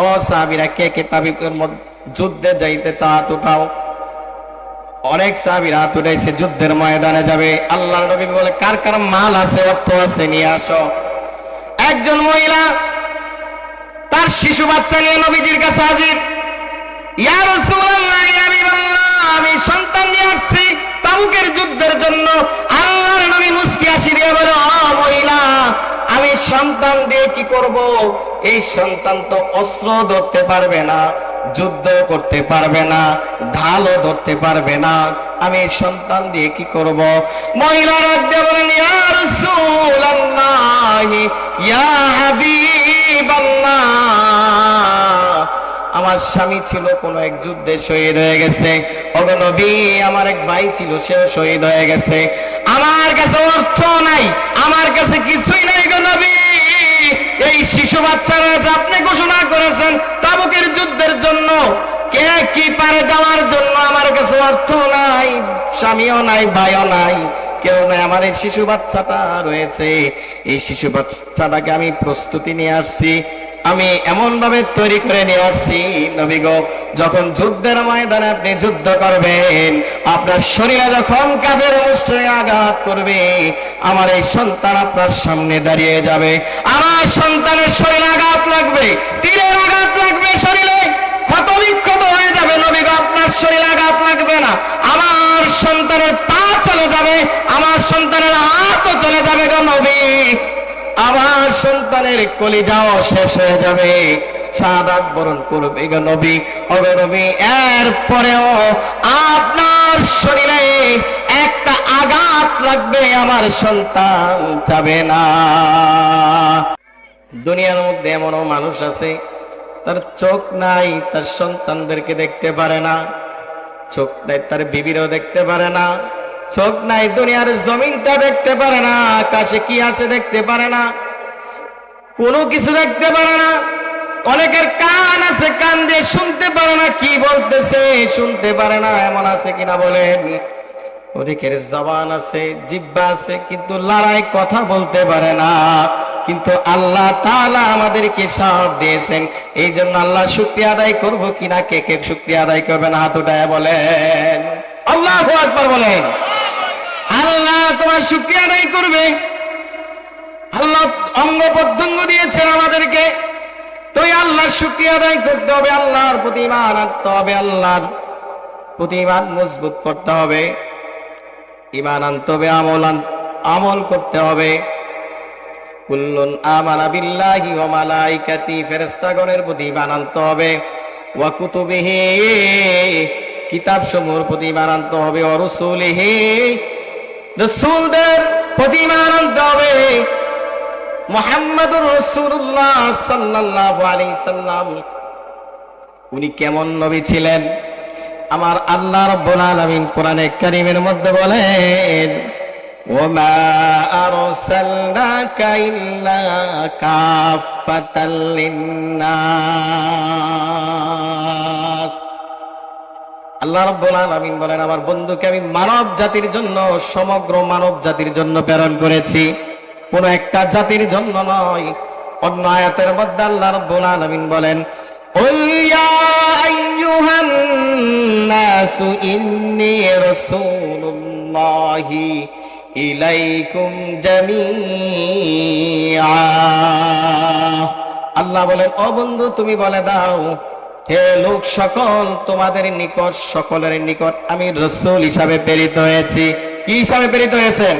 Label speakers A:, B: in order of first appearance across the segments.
A: ও সাহাবীরা, কে কে তাবুকের যুদ্ধে যাইতে চাও? উঠাও। অনেক সাহাবীরা হাত উঠাইছে, যুদ্ধের ময়দানে যাবে। আল্লাহর নবী বলে, কার কার মাল আছে, অর্থ আছে, নিয়ে আসো। একজন মহিলা তার শিশু বাচ্চা নিয়ে নবীজির কাছে হাজির। ইয়া রাসূলুল্লাহ, ইয়া হাবিবাল্লাহ, আমি সন্তান নিয়ে আসছি তাবুকের যুদ্ধের জন্য। আল্লাহর নবী মুস্কি হাসি দিয়ে বলে, ও মহিলা, আমি সন্তান দিয়ে কি করব? এই সন্তান তো অস্ত্র ধরতে পারবে না, যুদ্ধ করতে পারবে না, ঢালও ধরতে পারবে না, আমি এই সন্তান দিয়ে কি করব? মহিলারা দিয়ে বলেন, ইয়া রাসূলুল্লাহ, ইয়া হাবিবাল্লাহ, আমার স্বামী ছিল কোন এক যুদ্ধে শহীদ হয়ে গেছে। ওগো নবী, আমার এক ভাই ছিল, সেও শহীদ হয়ে গেছে। আমার কাছে অর্থ নাই, আমার কাছে কিছুই নাই গো নবী। এই শিশু বাচ্চারা যে আপনি ঘোষণা করেছেন তাবুকের যুদ্ধের জন্য, কে কি পারে দেওয়ার জন্য, আমার কাছে অর্থ নাই, স্বামীও নাই, ভাইও নাই, কেউ নাই। আমার এই শিশু বাচ্চাটা রয়েছে, এই শিশু বাচ্চাটাকে আমি প্রস্তুতি নিয়ে আসছি, আমি এমন ভাবে তৈরি করে নিয়ে আসছি নবী গো, যখন যুদ্ধের ময়দানে আপনি যুদ্ধ করবেন, আপনার শরীরে যখন কাফের মুশরিক আঘাত করবে, আমার এই সন্তান আপনার সামনে দাঁড়িয়ে যাবে। আমার সন্তানের শরীরে আঘাত লাগবে, তীরের আঘাত লাগবে, শরীরে ক্ষত বিক্ষত হয়ে যাবে নবী গো, আপনার শরীরে আঘাত লাগবে না। আমার সন্তানের পা চলে যাবে, আমার সন্তানের হাতও চলে যাবে গো নবী, আমার সন্তানের কলিজাও শেষ হয়ে যাবে, শাহাদাত বরণ করবে গো নবী। ওগো নবী, এরপরেও আপনার শরীরে একটা আঘাত লাগবে, আমার সন্তান যাবে না। দুনিয়ার মধ্যে এমনও মানুষ আছে, তার চোখ নাই, তার সন্তানদেরকে দেখতে পারে না, চোখ নাই, তার বিবিরও দেখতে পারে না, চোখ নাই, দুনিয়ার জমিনটা দেখতে পারে না, আকাশে কি আছে দেখতে পারে না, কোনো কিছু দেখতে পারে না। অনেকের কান আছে, কান দিয়ে শুনতে পারে না, কি বলতেছে শুনতে পারে না, এমন আছে কিনা বলেন? অনেকের জবান আছে, জিহ্বা আছে, কিন্তু লড়াই কথা বলতে পারে না। কিন্তু আল্লাহ তাআলা আমাদেরকে সব দিয়েছেন, এই জন্য আল্লাহ শুকরিয়া আদায় করব কিনা, কে কে শুকরিয়া আদায় করবেন? হাত উঠায় বলেন আল্লাহু আকবার, বলেন আল্লাহ তোমার শুকরিয়া আদায় করবে। আল্লাহ অঙ্গ প্রত্যঙ্গ দিয়েছেন আমাদেরকে, তো আল্লাহর শুকরিয়া আদায় করতে হবে, আল্লাহর প্রতি ঈমান আনতে হবে, আল্লাহর প্রতি ঈমান মজবুত করতে হবে, ঈমান আনতে হবে, আমল করতে হবে। কুল্লুন আমানা বিল্লাহি ওয়া মালাইকাতি, ফেরেশতাগণের প্রতি ঈমান আনতে হবে, ওয়া কুতুবিহি, কিতাব সমূহের প্রতি ঈমান আনতে হবে, ওয়া রাসূলিহি, রাসূলদের প্রতি ঈমান আনতে হবে। মুহাম্মাদুর রাসূলুল্লাহ সাল্লাল্লাহু আলাইহি সাল্লাম, উনি কেমন নবী ছিলেন? আমার আল্লাহ রাব্বুল আলামিন কোরআনে কারীমের মধ্যে বলেন, ওয়ামা আরসালনাকা ইল্লা কাফাতাল লিন্নাস। আল্লাহ রাব্বুল আলামিন বলেন, আমার বন্ধুকে আমি মানব জাতির জন্য, সমগ্র মানব জাতির জন্য প্রেরণ করেছি, কোন একটা জাতির জন্য নয়। অন্য আয়াতের মধ্যে আল্লাহ রাব্বুল আলামিন বলেন, কুল ইয়া আইয়ুহান নাসু ইন্নী রাসূলুল্লাহি ইলাইকুম জামিআ। আল্লাহ বলেন, ও বন্ধু তুমি বলে দাও, হে লোক সকল, তোমাদের নিকট, সকলের নিকট আমি রাসূল হিসাবে প্রেরিত হয়েছি। কি হিসাবে প্রেরিত হয়েছেন?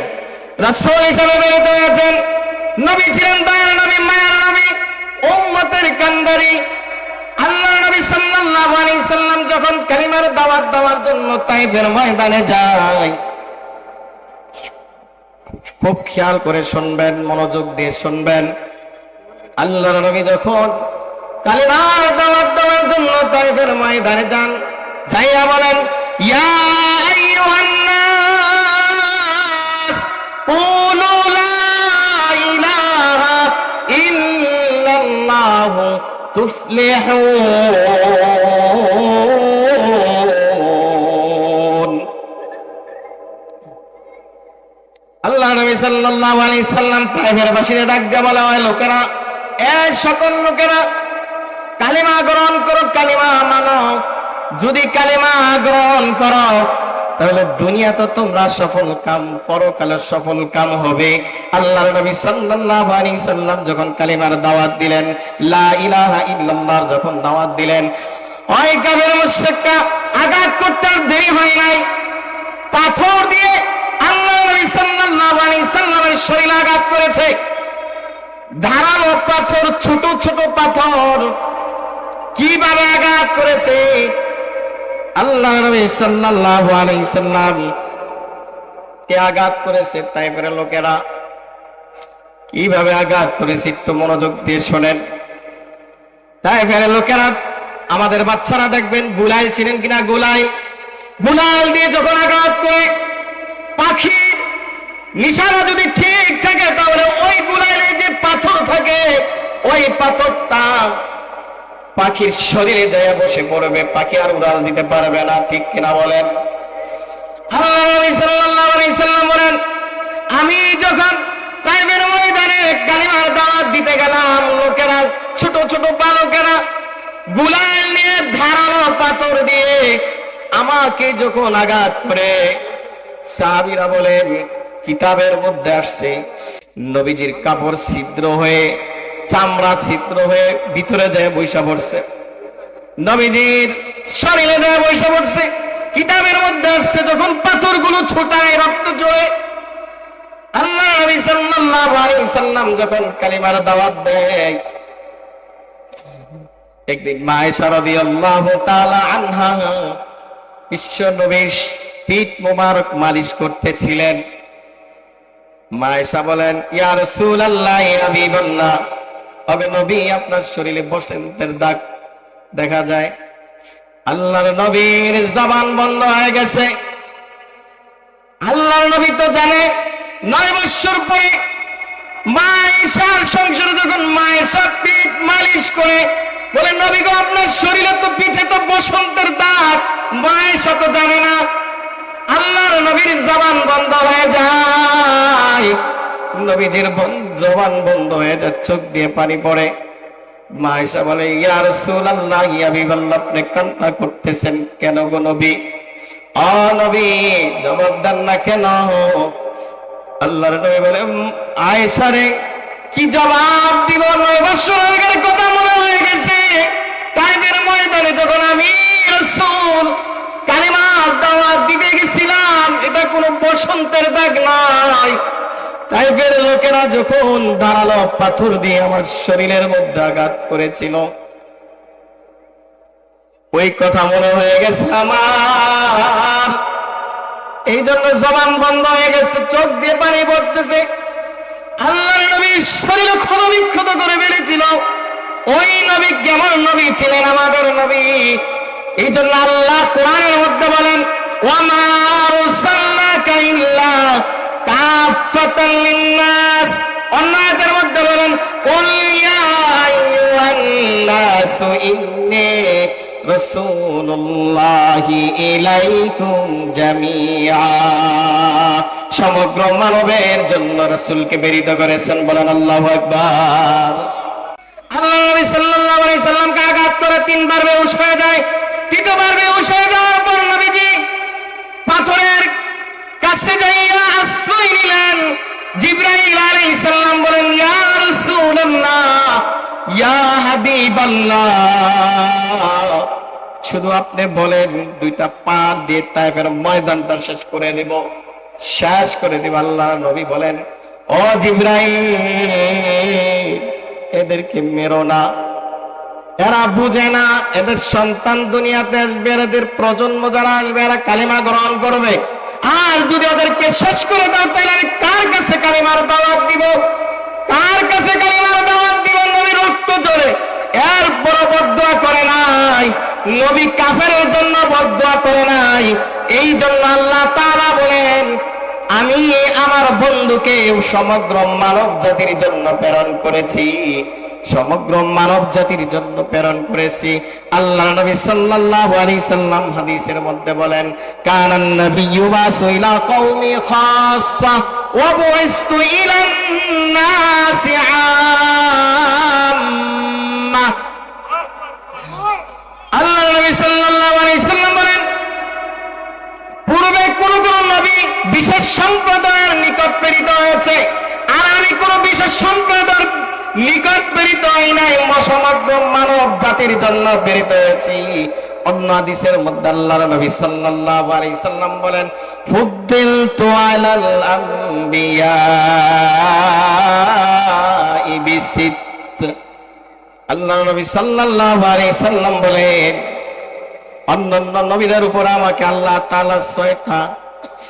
A: রাসূল হিসাবে প্রেরিত হয়েছেন। নবী ছিলেন দয়ার নবী, মায়ার নবী, উম্মতের কান্ডারি। আল্লাহ নবী সাল্লাল্লাহু আলাইহি সাল্লাম যখন কালিমার দাওয়াত দেওয়ার জন্য তায়েফের ময়দানে যায়, খুব খেয়াল করে শুনবেন, মনোযোগ দিয়ে শুনবেন। আল্লাহর নবী যখন কালিমার দাওয়াত দেওয়ার জন্য তায়েফের ময়দানে যান, যাইয়া বলেন, ইয়া আইয়ুহান নাস কুলু লা ইলাহা ইল্লাল্লাহু তুফলিহুন। আল্লাহ নবী সাল্লাল্লাহু আলাইহি সাল্লাম তায়েফের বাসীদের ডাক দিয়ে বলা হয়, লোকেরা, এই সকল লোকেরা, কালিমা গ্রহণ করো, কালিমা মানো। যদি কালিমা গ্রহণ করো তাহলে দুনিয়া তো তোমরা সফল কাম, পরকালের সফল কাম হবে। আল্লাহর নবী সাল্লাল্লাহু আলাইহি সাল্লাম যখন কালিমার দাওয়াত দিলেন, লা ইলাহা ইল্লাল্লাহর যখন দাওয়াত দিলেন, ওই কাফের মুশরিকরা আঘাত করতে আর দেরি হয় নাই। পাথর দিয়ে আল্লাহর নবী সাল্লাল্লাহু আলাইহি সাল্লামের শরীরে আঘাত করেছে। ধারালো পাথর, ছোট ছোট পাথর, কিভাবে আঘাত করেছে আল্লাহ নবী সাল্লাল্লাহু আলাইহি সাল্লাম কে আঘাত করেছে তাইফের লোকেরা কিভাবে আঘাত করেছে একটু মনোযোগ দিয়ে শোনেন। তাইফের লোকেরা, আমাদের বাচ্চারা দেখবেন গুলাইল ছিলেন কিনা, গুলাইল দিয়ে যখন আঘাত করে পাখির নিশানা যদি ঠিক থাকে তাহলে ওই গুলাইলে যে পাথর থাকে ওই পাথরটা পাখির শরীরে যায় বসে পড়বে, পাখি আর উড়াল দিতে পারবে না, ঠিক কিনা বলেন? আল্লাহ নবী সাল্লাল্লাহু আলাইহি সাল্লাম বলেন, আমি যখন তাইফের ময়দানে কালিমার দাওয়াত দিতে গেলাম, লোকেরা ছোট ছোট বালকেরা গুলাইল নিয়ে ধারালো পাথর দিয়ে আমাকে যখন আঘাত করে, সাহাবীরা বলেন কিতাবের মধ্যে আসছে নবীজির কাপড় ছিদ্র হয়ে, চামড়া ছিদ্র হয়ে ভিতরে যায় বৈশা পড়ছে, নবীজির শরীরে যায় বৈশা পড়ছে। কিতাবের মধ্যে আসছে যখন পাথরগুলো ছোটায় রক্ত ঝরে, আল্লাহ নবী সাল্লাল্লাহু আলাইহি সাল্লাম যখন কালিমার দাওয়াত দেয়, একদিন মা আয়েশা রাদিয়াল্লাহু তাআলা আনহা বিশ্ব নবীর পিঠ মোবারক মালিশ করতেছিলেন। মা আয়েশা বলেন, ইয়া রাসূলুল্লাহ, ইয়া হাবিবাল্লাহ, তবে নবী আপনার শরীরে বসন্তের দাগ দেখা যায়। আল্লাহর নবীর জবান বন্ধ হয়ে গেছে। আল্লাহর নবী তো জানে 9 বছর পরে মা আয়েশার সংসারে যখন মা আয়েশা পিঠ মালিশ করে বলে, নবী গো আপনার শরীরে তো পিঠে তো বসন্তের দাগ, মা আয়েশা তো জানে না। আল্লাহর নবীর জবান বন্ধ হয়ে যায়, নবীজির জবান বন্ধ হয়ে যায়, চোখ দিয়ে পানি পড়ে। মা আয়েশা বলে, ইয়া রাসূলুল্লাহ, ইয়া হাবিবাল্লাহ, আপনি কান্না করতেছেন কেন গো নবী? ও নবী জবাব দেন না কেন? আল্লাহর নবী বলে, আয়েশা রে কি জবাব দিব? 9 বছর আগের কথা মনে হয়ে গেছে। তাইফের ময়দানে যখন আমি রাসূল কালিমার দাওয়াত দিতে গেছিলাম, এটা কোনো বসন্তের দাগ নয়। তাইফের লোকেরা যখন ধারালো পাথর দিয়ে আমার শরীরের মধ্যে আঘাত করেছিল, ওই কথা মনে হয়ে গেছে আমার, এই জন্য জবান বন্ধ হয়ে গেছে, চোখ দিয়ে পানি পড়তেছে। আল্লাহর নবী শরীর ক্ষতবিক্ষত করে ফেলেছিল। ওই নবী কেমন নবী ছিলেন? আমাদের নবী। এই জন্য আল্লাহ কোরআনের মধ্যে বলেন, ওয়ামা আরসালনাকা ইল্লা কাফাতাল লিন্নাস। অন্য আয়াতের মধ্যে বলেন, কুল ইয়া আইয়ুহান নাসু ইন্নী রাসূলুল্লাহি ইলাইকুম জামিআ। সমগ্র মানবের জন্য রাসূলকে প্রেরিত করেছেন, বলেন আল্লাহু আকবার। আল্লাহ নবী সাল্লাল্লাহু আলাইহি সাল্লামকে আঘাত করে 3 বার বেহুশ হয়ে যায়। 3য় বার বেহুশ হয়ে যাওয়ার পর নবীজি পাথরের কাছে যাইয়া আশ্রয় নিলেন। জিবরাইল আলাইহিস সালাম বলেন, ইয়া রাসূলুল্লাহ, ইয়া হাবিবাল্লাহ, শুধু আপনি বলেন 2টা পা দিয়ে তাইফের ময়দানটা শেষ করে দেব। আল্লাহর নবী বলেন, ও জিবরাইল, এদেরকে মেরো না, এরা বুঝে না, এদের সন্তান দুনিয়াতে আসবে, এদের প্রজন্ম যারা আসবে এরা কালিমা গ্রহণ করবে। আর যদি ওদেরকে শেষ করে দাও তাহলে আমি কার কাছে কালিমার দাওয়াত দিব? কার কাছে কালিমার দাওয়াত দিব? নবী রক্ত ঝরে এরপর বদদুয়া করে নাই, নবী কাফেরের জন্য বদদুয়া করে নাই। এই জন্য আল্লাহ তাআলা বলেন, আমি আমার বন্ধুকে সমগ্র মানব জাতির জন্য প্রেরণ করেছি, সমগ্র মানব জাতির জন্য প্রেরণ করেছি। আল্লাহর নবী সাল্লাল্লাহু আলাইহি সাল্লাম হাদিসের মধ্যে বলেন, কানান নাবিয়্যু বাসু ইলা কওমি খাসসা ওয়া বুইস্তু ইলান নাসি আম্মা। বিশেষ সম্প্রদায়ের নিকট প্রেরিত হয়েছে, আর আমি কোন বিশেষ সম্প্রদায়ের নিকট প্রেরিত হই নাই, সমগ্র মানব জাতির জন্য প্রেরিত হয়েছি। অন্য হাদিসের মধ্যে আল্লাহর নবী সাল্লাল্লাহু আলাইহি সাল্লাম বলেন, ফুদ্দিলতু আলাল আম্বিয়া বিসিত। আল্লাহর নবী সাল্লাল্লাহু আলাইহি সাল্লাম বলেন, অন্যান্য নবীদের উপর আমাকে আল্লাহ তাআলা 6টা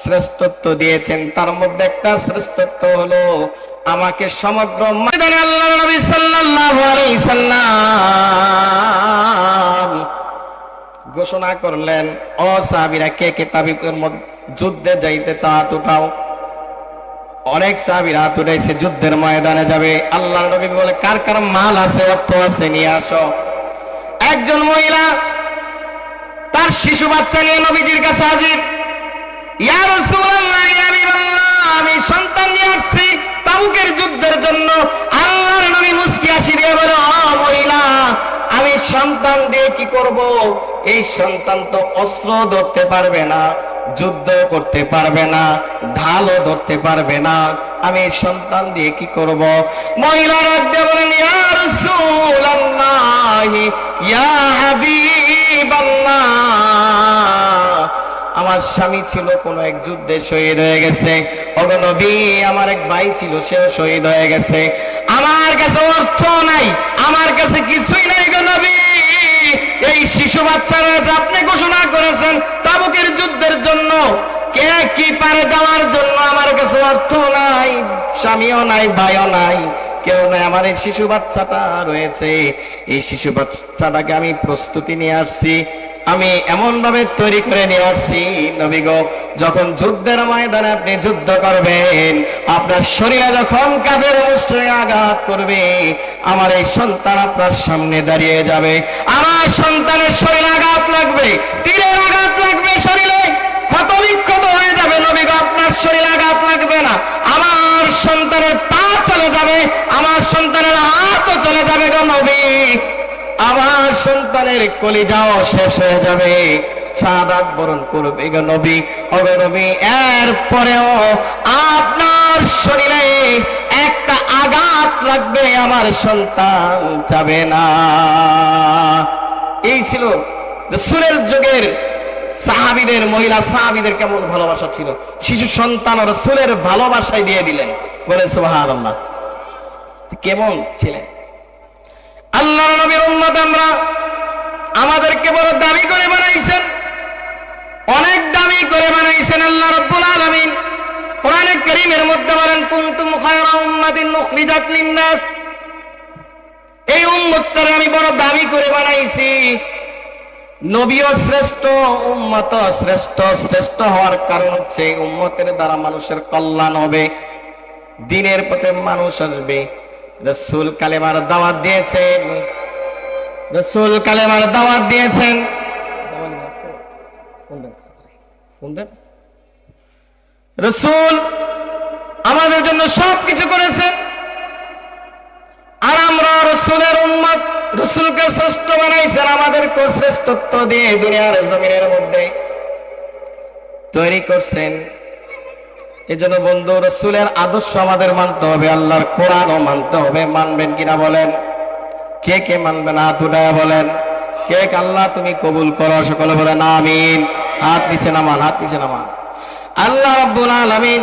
A: শ্রেষ্ঠত্ব দিয়েছেন। তার মধ্যে একটা শ্রেষ্ঠত্ব হলো আমাকে সমগ্র ময়দানে আল্লাহর নবী সাল্লাল্লাহু আলাইহি সাল্লাম ঘোষণা করলেন, ও সাহাবীরা, কে কে তাবুকের যুদ্ধে যাইতে চাও হাত উঠাও। অনেক সাহাবীরা হাত উঠাইছে, যুদ্ধের ময়দানে যাবে। আল্লাহর নবী বলে, কার কার মাল আছে, অর্থ আছে, নিয়ে আসো। একজন মহিলা তার শিশু বাচ্চা নিয়ে নবীজির কাছে হাজির। ইয়া রাসূলুল্লাহ, ইয়া হাবিবাল্লাহ, আমি সন্তান নিয়ে আসছি তাবুকের যুদ্ধের জন্য। আল্লাহর নবী মুস্কি হাসি দিয়ে বলে, ও মহিলা, আমি সন্তান দিয়ে কি করব? এই সন্তান তো অস্ত্র ধরতে পারবে না, যুদ্ধ করতে পারবে না, ঢালও ধরতে পারবে না, আমি এই সন্তান দিয়ে কি করব? মহিলারা বলেন, ইয়া রাসূলুল্লাহ, ইয়া হাবিবাল্লাহ, আমার স্বামী ছিল কোন এক যুদ্ধে শহীদ হয়ে গেছে। ওগো নবী, আমার এক ভাই ছিল, সেও শহীদ হয়ে গেছে। আমার কাছে অর্থ নাই, আমার কাছে কিছুই নাই গো নবী। এই শিশু বাচ্চা রয়েছে, আপনি ঘোষণা করেছেন তাবুকের যুদ্ধের জন্য, কে কি পারে দেওয়ার জন্য। আমার কাছে অর্থ নাই, স্বামীও নাই, ভাইও নাই, কেউ নাই। আমার এই শিশু বাচ্চাটা রয়েছে, এই শিশু বাচ্চাটাকে আমি প্রস্তুতি নিয়ে আসছি, আমি এমন ভাবে তৈরি করে নিয়ে আসছি নবী গো, যখন যুদ্ধের ময়দানে আপনি যুদ্ধ করবেন, আপনার শরীরে যখন কাফের মুশরিক আঘাত করবে, আমার এই সন্তান আপনার সামনে দাঁড়িয়ে যাবে। আমার সন্তানের শরীরে আঘাত লাগবে, তীরের আঘাত লাগবে, শরীরে ক্ষত বিক্ষত হয়ে যাবে নবী গো, আপনার শরীরে আঘাত লাগবে না। আমার সন্তানের পা চলে যাবে, আমার সন্তানের হাতও চলে যাবে গো নবী, আমার সন্তানের কলিজাও শেষ হয়ে যাবে, শাহাদাত বরণ করবে গো নবী। ওগো নবী, এরপরেও আপনার শরীরে একটা আঘাত লাগবে, আমার সন্তান যাবে না। এই ছিল রাসূলের যুগের সাহাবীদের, মহিলা সাহাবীদের কেমন ভালোবাসা ছিল। শিশু সন্তান রাসূলের ভালোবাসায় দিয়ে দিলেন, বলেন সুবহানাল্লাহ। কেমন ছিলেন আল্লাহর নবীর উম্মত আমরা, আমাদেরকে বড় দামি করে বানাইছেন, অনেক দামি করে বানাইছেন আল্লাহ রাব্বুল আলামিন। কোরআনে কারীমের মধ্যে বলেন, কুনতুম খায়রা উম্মাতিন উখরিজাত লিন-নাস, এই উম্মতটারে আমি বড় দামি করে বানাইছি। নবীও শ্রেষ্ঠ, উম্মত শ্রেষ্ঠ। শ্রেষ্ঠ হওয়ার কারণ হচ্ছে উম্মতের দ্বারা মানুষের কল্যাণ হবে, দ্বীনের পথে মানুষ আসবে। রাসূল কালেমার দাওয়াত দিয়েছেন, রাসূল কালেমার দাওয়াত দিয়েছেন। রাসূল আমাদের জন্য সবকিছু করেছেন, আর আমরা রাসূলের উম্মত, রাসূলকে শ্রেষ্ঠ বানাইছেন, আমাদেরকে শ্রেষ্ঠত্ব দিয়ে দুনিয়ার জমিনের মধ্যে তৈরি করছেন। এজন্য বন্ধু, রাসূলের আদর্শ আমাদের মানতে হবে, আল্লাহর কোরআনও মানতে হবে। মানবেন কিনা বলেন? কে কে মানবেন হাত উঠায় বলেন। কে কে আল্লাহ তুমি কবুল করো, সকলে বলেন আমিন। হাত নিচে নামান, হাত নিচে নামান। আল্লাহ রাব্বুল আলামিন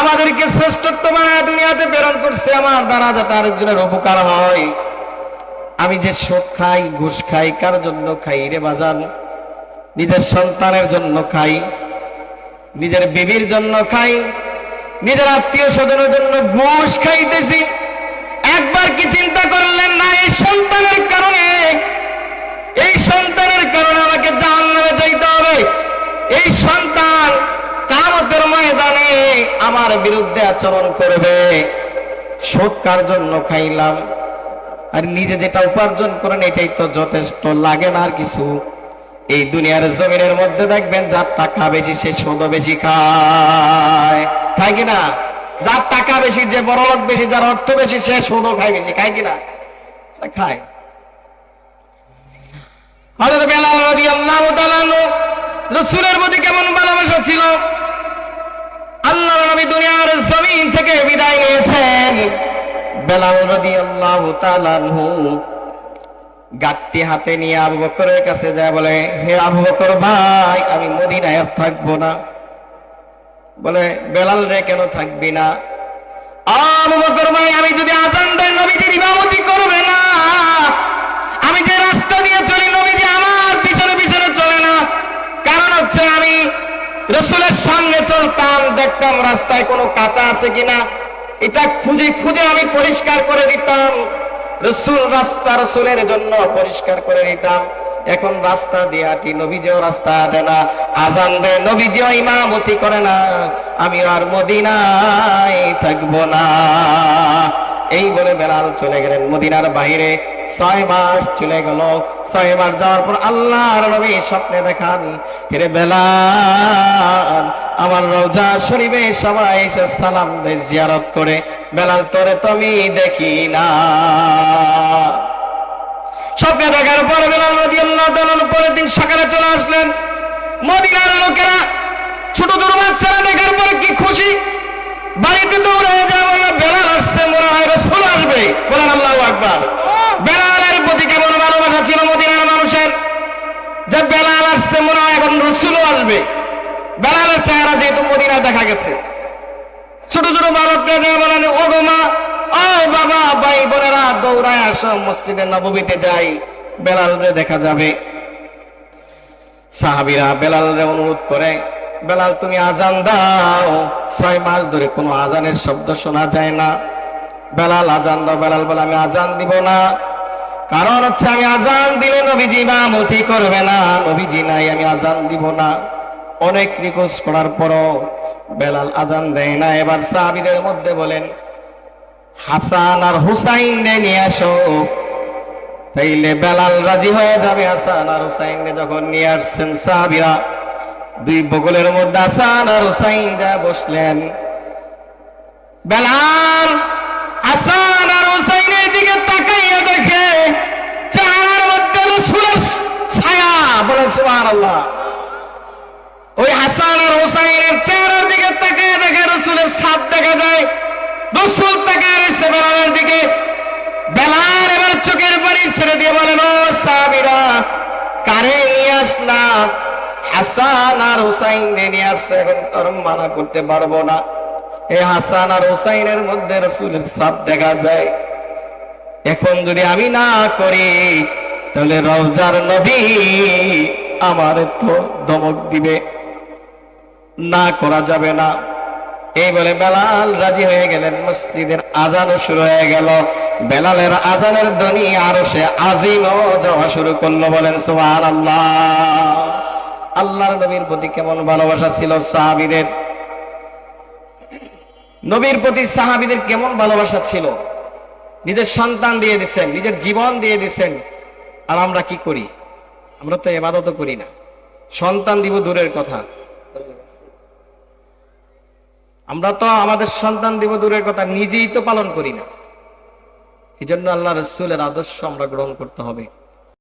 A: আমাদেরকে শ্রেষ্ঠত্ব বানায় দুনিয়াতে প্রেরণ করছে, আমার দ্বারা যাতে আরেকজনের উপকার হয়। আমি যে সুদ খাই, ঘুষ খাই, কার জন্য খাই রে বাজান? নিজের সন্তানের জন্য খাই, নিজের বিবির জন্য খাই, নিজের আত্মীয় স্বজনের জন্য ঘুষ খাইতেছি। একবার কি চিন্তা করলেন না, এই সন্তানের কারণে, এই সন্তানের কারণে আমাকে জাহান্নামে যাইতে হবে? এই সন্তান কিয়ামতের ময়দানে আমার বিরুদ্ধে আচরণ করবে। সুদ কার জন্য খাইলাম? আর নিজে যেটা উপার্জন করেন এটাই তো যথেষ্ট, লাগে না আর কিছু। এই দুনিয়ার জমিনের মধ্যে দেখবেন যার টাকা বেশি সে সুদও বেশি খায়, খায় কিনা? যার টাকা বেশি, যে বড় লোক বেশি, যার অর্থ বেশি, সে সুদও খায় বেশি, খায় কিনা? খায়। হযরত বেলাল রাদিয়াল্লাহু তাআলা আনহু রাসূলের প্রতি কেমন ভালোবাসা ছিল। নবী দুনিয়ার জমিন থেকে বিদায় নিয়েছেন, বেলাল রাদিয়াল্লাহু তাআলা আনহু গাঁটটি হাতে নিয়ে আবু বকরের কাছে যায়, বলে হে আবু বকর ভাই, আমি মদিনায় আর থাকবো না। বলে বেলাল রে, কেন থাকবি না? আবু বকর ভাই, আমি যদি আযান দেন নবীজির ইমামতি করবে না, আমি যে রাস্তা দিয়ে চলি নবীজি আমার পিছনে পিছনে চলে না। কারণ হচ্ছে আমি রাসূলের সামনে চলতাম, দেখতাম রাস্তায় কোনো কাটা আছে কিনা, এটা খুঁজে খুঁজে আমি পরিষ্কার করে দিতাম। রাসূল রাস্তা রাসূলের জন্য পরিষ্কার করে দিতাম। এখন রাস্তা দিয়ে হাঁটি, নবীজিও রাস্তা হাঁটে না, আযান দেয় নবীজিও ইমামতি করে না, আমি আর মদিনায় থাকবো না। এই বলে বেলাল চলে গেলেন মদিনার বাইরে। 6 মাস চলে গেল। 6 মাস যাওয়ার পর আল্লাহর নবী স্বপ্নে দেখান, হে বেলাল, আমার রওজা শরীফে সবাই এসে সালাম দেয়, জিয়ারত করে, বেলাল তোরে তো আমি দেখি না। স্বপ্নে দেখার পর বেলাল রাদিয়াল্লাহু তাআলা পরের দিন সকালে চলে আসলেন। মদিনার লোকেরা, ছোট ছোট বাচ্চারা দেখার পরে কি খুশি, বাড়িতে দৌড়ে যায়, বলে বেলাল আসছে, মনে হয় রাসূল আসবে। বলেন আল্লাহু আকবার। বেলালের প্রতি কেমন ভালোবাসা ছিল মদিনার মানুষের, যে বেলাল আসছে, মনে হয় এখন রাসূলও আসবে। বেলালের চেহারা যেহেতু মদিনায় দেখা গেছে, ছোট ছোট বালকরা যায় বলেন, ও গো মা, ও বাবা, ভাই বোনেরা দৌড়ায় আসো, মসজিদে নববীতে যাই, বেলালরে দেখা যাবে। সাহাবীরা বেলালরে অনুরোধ করে, বেলাল তুমি আযান দাও। 6 মাস ধরে কোনো আযানের শব্দ শোনা যায় না। বেলাল আযান দাও। বেলাল বলে আমি আযান দিব না, কারণ হচ্ছে আমি আযান দিলে নবীজি ইমামতি করবে না, নবীজি নাই, আমি আযান দিব না। অনেক রিকোয়েস্ট করার পরও বেলাল আযান দেয় না। এবার সাহাবীদের মধ্যে বলেন, হাসান আর হুসাইন নিয়ে আসো, তাইলে বেলাল রাজি হয়ে যাবে। হাসান আর হুসাইন যখন নিয়ে আসছেন, সাহাবীরা দুই বগলের মধ্যে হাসান আর হুসাইন যা বসলেন। বেলাল হাসান আর হুসাইনের দিকে তাকাইয়া দেখে চেহারার মধ্যে রাসূলের ছায়া। বলেন সুবহানাল্লাহ। ওই হাসান আর হুসাইনের চেহারার দিকে তাকাইয়া দেখে রাসূলের ছাপ দেখা যায়। রাসূল তাকায় রয়েছে বেলালের দিকে। বেলাল এবার চোখের পানি ছেড়ে দিয়ে বলেন, ও সাহাবীরা, কারে নিয়ে আসলা? হাসান আর হুসাইন নিয়ে আসছে, এখন তোর মানা করতে পারবো না। এই হাসান আর হুসাইনের মধ্যে রাসূলের ছাপ দেখা যায়। এখন যদি আমি না করি, তাহলে রওজার নবী আমার তো ধমক দিবে, না করা যাবে না। এই বলে বেলাল রাজি হয়ে গেলেন। মসজিদের আযানও শুরু হয়ে গেল। বেলালের আযানের ধ্বনি আরশে আজিমও যাওয়া শুরু করলো। বলেন সুবহানাল্লাহ। আল্লাহর নবীর প্রতি কেমন ভালোবাসা ছিল সাহাবীদের, নবীর প্রতি সাহাবীদের কেমন ভালোবাসা ছিল। নিজের সন্তান দিয়ে দিয়েছেন, নিজের জীবন দিয়ে দিয়েছেন। আর আমরা কি করি? আমরা তো ইবাদত করি না। সন্তান দিব দূরের কথা, আমরা তো আমাদের সন্তান দিব দূরের কথা, নিজেই তো পালন করি না। এই জন্য আল্লাহ রাসূলের আদর্শ আমরা গ্রহণ করতে হবে।